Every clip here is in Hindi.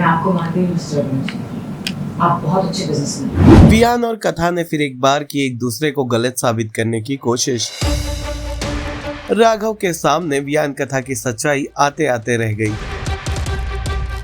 मैं आपको मानती हूँ मिस्टर रघुवंशी, आप बहुत अच्छे बिजनेसमैन। वियान और कथा ने फिर एक बार की एक दूसरे को गलत साबित करने की कोशिश। राघव के सामने वियान कथा की सच्चाई आते आते रह गई।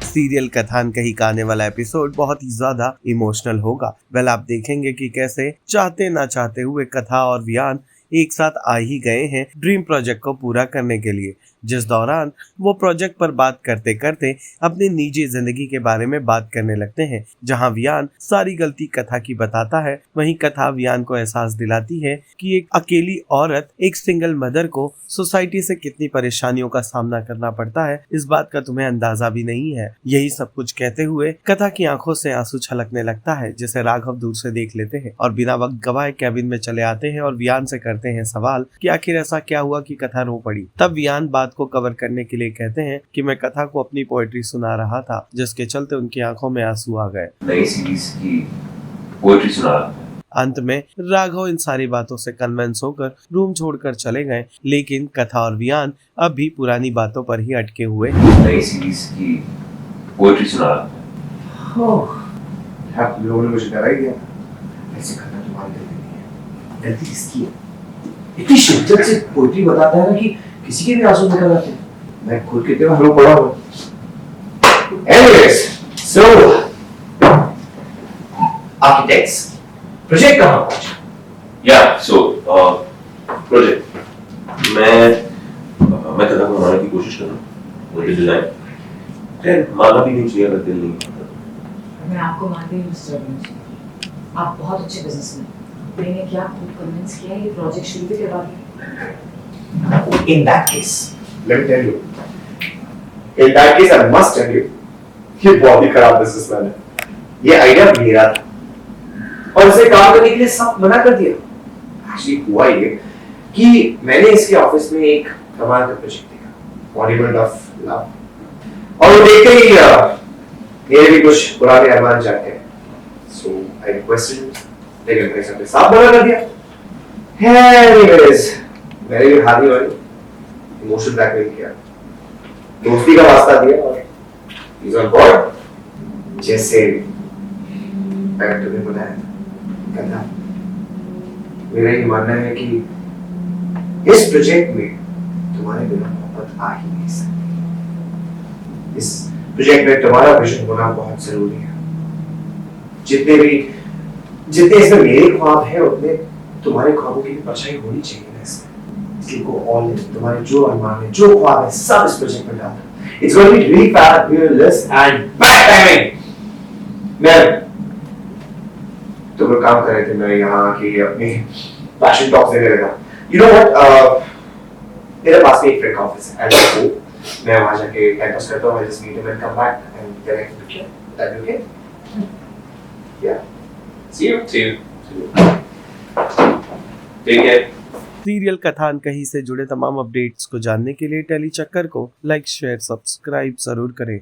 सीरियल कथान कहीं का आने वाला एपिसोड बहुत ही ज्यादा इमोशनल होगा। वेल, आप देखेंगे कि कैसे चाहते ना चाहते हुए कथा और वियान एक साथ आ ही गए हैं ड्रीम प्रोजेक्ट को पूरा करने के लिए, जिस दौरान वो प्रोजेक्ट पर बात करते करते अपनी निजी जिंदगी के बारे में बात करने लगते हैं। जहां वियान सारी गलती कथा की बताता है, वहीं कथा वियान को एहसास दिलाती है कि एक अकेली औरत, एक सिंगल मदर को सोसाइटी से कितनी परेशानियों का सामना करना पड़ता है, इस बात का तुम्हें अंदाजा भी नहीं है। यही सब कुछ कहते हुए कथा की आंखों से आंसू छलकने लगता है, जिसे राघव दूर से देख लेते हैं और बिना वक्त गवाए कैबिन में चले आते हैं और वियान से करते हैं सवाल कि आखिर ऐसा क्या हुआ कि कथा रो पड़ी। तब वियान बात को कवर करने के लिए कहते हैं कि मैं कथा को अपनी पोएट्री सुना रहा था, जिसके चलते उनकी आंखों में आंसू आ गए। नई सीरीज की पोएट्री सुना रहा था। अंत में राघव इन सारी बातों से कन्विंस होकर रूम छोड़कर चले गए, लेकिन कथा और वियान अब भी पुरानी बातों पर ही अटके हुए। नई सीरीज की पोएट्री सुना रहा था। आप लोगों ने मुझे डरा ही दिया। ऐसे करना तुम्हारी गलती नहीं है। गलती किसकी है? इतनी शिद्दत से पोएट्री बताता है ना कि किसी के भी आंसू निकल आते हैं। मैं खुद कितने बार पढ़ा हूँ। Anyways, so architects, प्रोजेक्ट कहाँ पहुँचा? प्रोजेक्ट मैं कथा को मानने की कोशिश कर रहा हूँ। मुझे डिजाइन माना भी नहीं चाहिए अगर दिल नहीं करता। मैं आपको मानती हूँ मिस्टर रघुवंशी, आप बहुत अच्छे बिजनेसमैन। मैंने क्या खुद कन्विंस किया ये प्रोजेक्ट शुरू भी करवा दिया। In that case, let me tell you. In that case, I must tell you, ये बहुत ही खराब बिजनेसमैन है। ये आइडिया मेरा था और इसे काम करने के लिए सब मना कर दिया। एक्चुअली हुआ ये कि मैंने इसके ऑफिस में एक कमाल का प्रोजेक्ट देखा, मॉन्यूमेंट ऑफ लव, और वो देखते ही मेरे भी कुछ पुराने अरमान जागते हैं। So I requested him, लेकिन भाई साहब ने साफ मना कर दिया। Anyways, मैंने भी हारी वाली इमोशनल ब्लैकमेल किया, दोस्ती का वास्ता दिया और he's on board। जैसे मैंने तुम्हें बुलाया था, मेरा ये मानना है कि इस प्रोजेक्ट में तुम्हारे बिना मोहब्बत आ ही नहीं सकती। इस प्रोजेक्ट में तुम्हारा विजन होना बहुत जरूरी है। जितने इसमें मेरे ख्वाब हैं, उतने तुम्हारे ख्वाबों की भी परछाई होनी चाहिए ना इसमें। इसलिए को ऑल इन, तुम्हारे जो अरमान है, जो ख्वाब है, सब इस प्रोजेक्ट में डाल दो। It's going to be really fabulous and bad timing। मैं तो काम कर रहे थे, मैं यहाँ की अपनी फैशन टॉक देने लगा। You know what? मेरे पास में एक फ्रेंड ऑफिस है, मैं वहाँ जाके टाइम पास करता हूँ। I just meet him and come back and then I can picture. That okay? Yeah. See you. Take care. Serial कथान कहीं से जुड़े तमाम अपडेट्स को जानने के लिए टेली चक्कर को लाइक, शेयर, सब्सक्राइब जरूर करें।